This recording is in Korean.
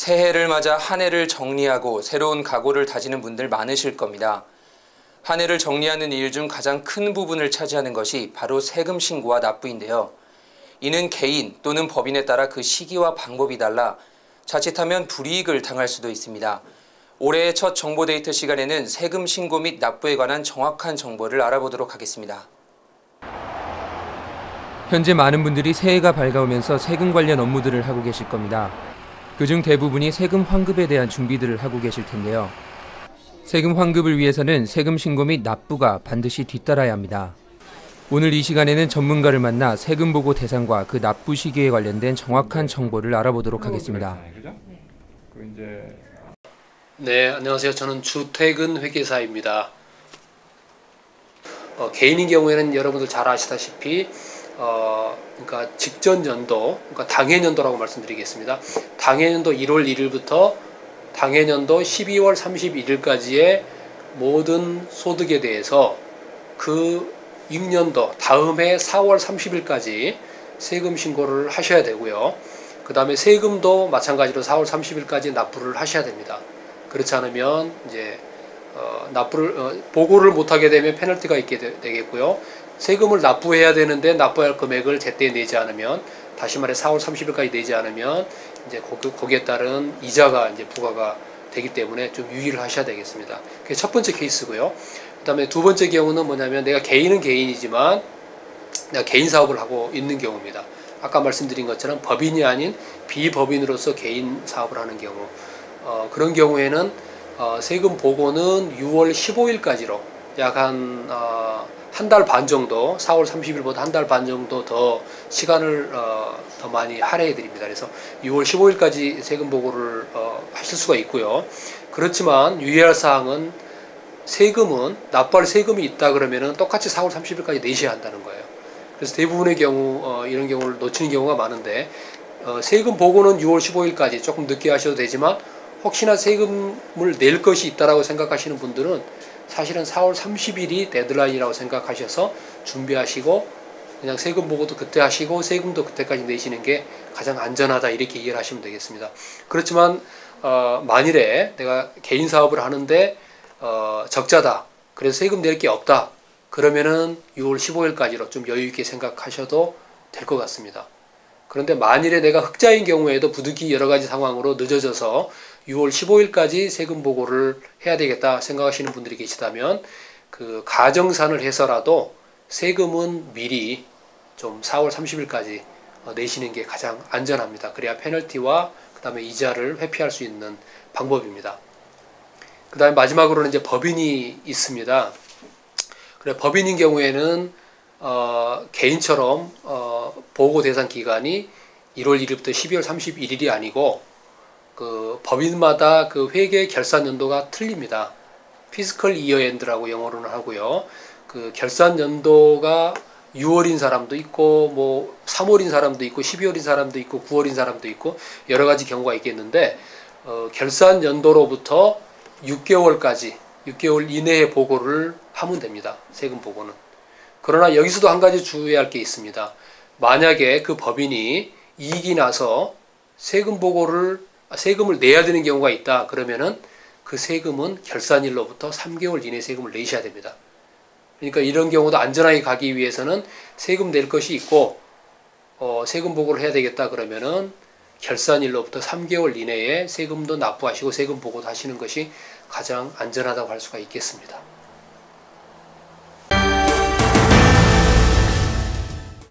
새해를 맞아 한 해를 정리하고 새로운 각오를 다지는 분들 많으실 겁니다. 한 해를 정리하는 일 중 가장 큰 부분을 차지하는 것이 바로 세금 신고와 납부인데요. 이는 개인 또는 법인에 따라 그 시기와 방법이 달라 자칫하면 불이익을 당할 수도 있습니다. 올해의 첫 정보 데이트 시간에는 세금 신고 및 납부에 관한 정확한 정보를 알아보도록 하겠습니다. 현재 많은 분들이 새해가 밝아오면서 세금 관련 업무들을 하고 계실 겁니다. 그중 대부분이 세금 환급에 대한 준비들을 하고 계실 텐데요. 세금 환급을 위해서는 세금 신고 및 납부가 반드시 뒤따라야 합니다. 오늘 이 시간에는 전문가를 만나 세금 보고 대상과 그 납부 시기에 관련된 정확한 정보를 알아보도록 하겠습니다. 네, 안녕하세요. 저는 주택은 회계사입니다. 개인인 경우에는 여러분들 잘 아시다시피 그러니까 직전 연도, 그러니까 당해년도라고 말씀드리겠습니다. 당해년도 1월 1일부터 당해년도 12월 31일까지의 모든 소득에 대해서 그 6년도 다음 해 4월 30일까지 세금 신고를 하셔야 되고요. 그 다음에 세금도 마찬가지로 4월 30일까지 납부를 하셔야 됩니다. 그렇지 않으면 이제 보고를 못하게 되면 페널티가 있게 되겠고요. 세금을 납부해야 되는데 납부할 금액을 제때 내지 않으면, 다시 말해 4월 30일까지 내지 않으면 이제 거기에 따른 이자가 이제 부과가 되기 때문에 좀 유의를 하셔야 되겠습니다. 그게 첫 번째 케이스고요. 그 다음에 두 번째 경우는 뭐냐면 내가 개인은 개인이지만 내가 개인 사업을 하고 있는 경우입니다. 아까 말씀드린 것처럼 법인이 아닌 비법인으로서 개인 사업을 하는 경우, 그런 경우에는 세금 보고는 6월 15일까지로 약 한 달 반 정도, 4월 30일보다 한 달 반 정도 더 시간을 더 많이 할애해 드립니다. 그래서 6월 15일까지 세금 보고를 하실 수가 있고요. 그렇지만 유의할 사항은 세금은 납부할 세금이 있다 그러면은 똑같이 4월 30일까지 내셔야 한다는 거예요. 그래서 대부분의 경우 이런 경우를 놓치는 경우가 많은데, 세금 보고는 6월 15일까지 조금 늦게 하셔도 되지만 혹시나 세금을 낼 것이 있다라고 생각하시는 분들은 사실은 4월 30일이 데드라인이라고 생각하셔서 준비하시고 그냥 세금 보고도 그때 하시고 세금도 그때까지 내시는 게 가장 안전하다, 이렇게 이해를 하시면 되겠습니다. 그렇지만 만일에 내가 개인 사업을 하는데 적자다, 그래서 세금 낼 게 없다, 그러면은 6월 15일까지로 좀 여유 있게 생각하셔도 될 것 같습니다. 그런데 만일에 내가 흑자인 경우에도 부득이 여러 가지 상황으로 늦어져서 6월 15일까지 세금 보고를 해야 되겠다 생각하시는 분들이 계시다면 그 가정산을 해서라도 세금은 미리 좀 4월 30일까지 내시는 게 가장 안전합니다. 그래야 페널티와 그 다음에 이자를 회피할 수 있는 방법입니다. 그 다음에 마지막으로는 이제 법인이 있습니다. 그래, 법인인 경우에는 개인처럼 보고 대상 기간이 1월 1일부터 12월 31일이 아니고 그 법인마다 그 회계 결산 연도가 틀립니다. 피스컬 이어 엔드라고 영어로는 하고요. 그 결산 연도가 6월인 사람도 있고 뭐 3월인 사람도 있고 12월인 사람도 있고 9월인 사람도 있고 여러 가지 경우가 있겠는데, 결산 연도로부터 6개월까지 6개월 이내에 보고를 하면 됩니다. 세금 보고는. 그러나 여기서도 한 가지 주의할 게 있습니다. 만약에 그 법인이 이익이 나서 세금을 내야 되는 경우가 있다 그러면은 그 세금은 결산일로부터 3개월 이내 세금을 내셔야 됩니다. 그러니까 이런 경우도 안전하게 가기 위해서는 세금 낼 것이 있고 세금 보고를 해야 되겠다 그러면은 결산일로부터 3개월 이내에 세금도 납부하시고 세금 보고도 하시는 것이 가장 안전하다고 할 수가 있겠습니다.